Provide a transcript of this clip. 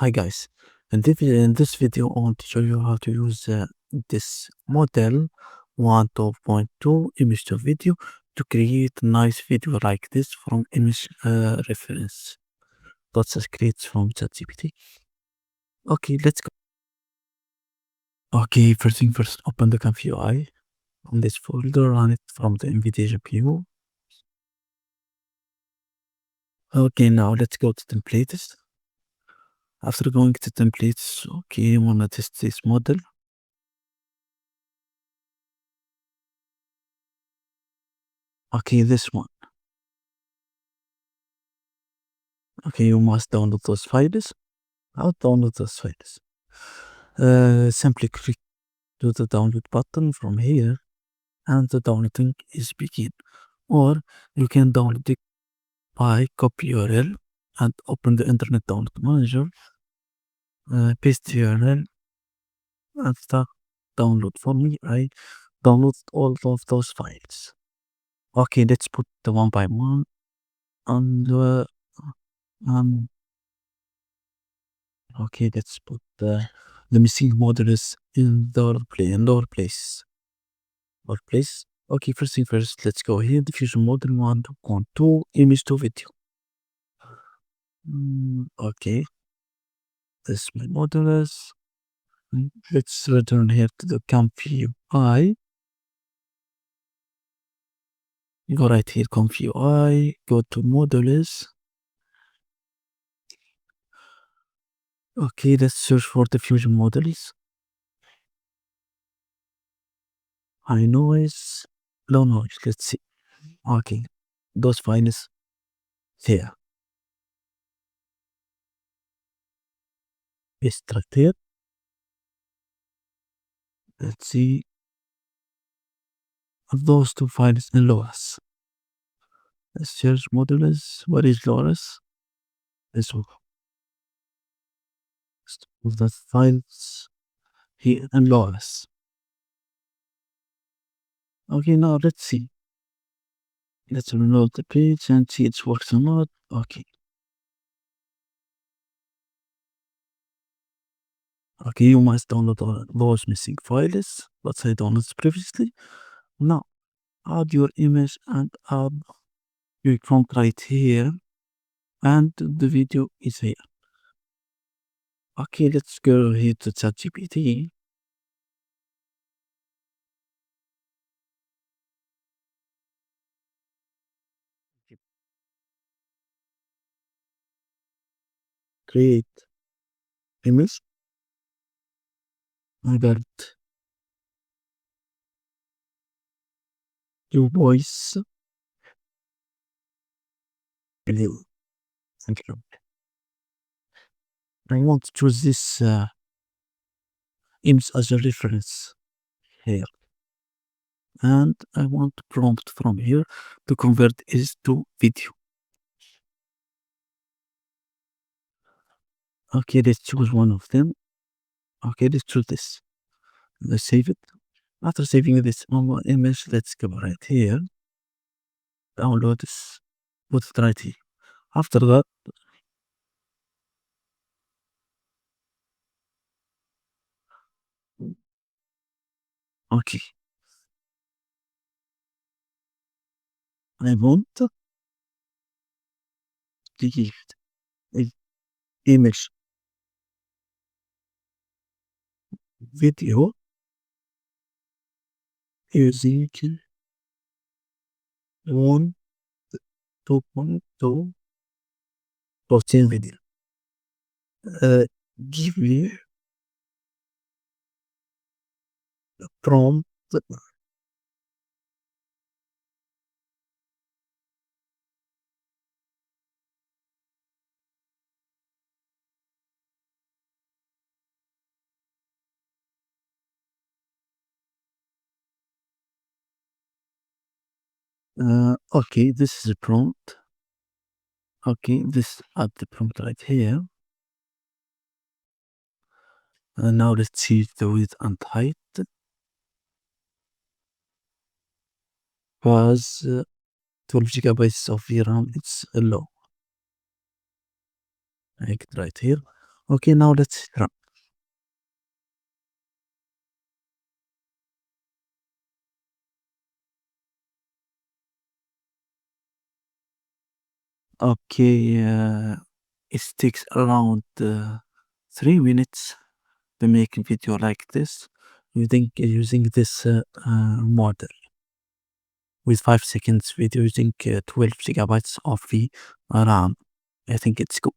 Hi guys, in this video I want to show you how to use this model 1.2 image to video to create a nice video like this from image reference. That's create from ChatGPT. Okay, let's go. Okay, first thing first, open the ComfyUI on this folder, run it from the NVIDIA GPU. Okay, now let's go to templates. After going to templates, okay, I wanna test this model. Okay, this one. Okay, you must download those files. I'll download those files. Simply click to the download button from here, and the downloading is begin. Or you can download it by copy URL and open the Internet Download Manager, paste the URL, and start download. For me, I download all of those files. Okay, let's put the one by one. And okay, let's put the missing models in their place. Okay, first thing first, let's go here. Diffusion model 1.2 image to video. Okay, this my modulus. Let's return here to the ComfyUI. Go right here, ComfyUI. Go to modulus. Okay, let's search for diffusion modulus. High noise, low noise. Let's see. Okay, those files here. Extract here. Let's see those two files in LOAS. Let's search modulus. What is LOAS? This one. Of the files here in LOAS. Okay, now let's see. Let's reload the page and see it works or not. Okay. Okay, you must download all those missing files, but I downloaded previously. Now, add your image and add your font right here, and the video is here. Okay, let's go here to ChatGPT. Create image. I got your voice. Hello. Thank you. I want to choose this image as a reference here. And I want to prompt from here to convert it to video. Okay, let's choose one of them. Okay, let's choose this. Let's save it. After saving this image, let's go right here. Download this. Put it right here. After that, okay. I want to give an image video using Wan 2.2 blockchain video. Give me a prompt. Okay, this is a prompt. Okay, this add the prompt right here. Now let's see the width and height. Was 12 gigabytes of VRAM. It's low. I get right here. Okay, now let's run. Okay, it takes around 3 minutes to make a video like this using this model with 5 seconds video using 12 gigabytes of the RAM. I think it's good.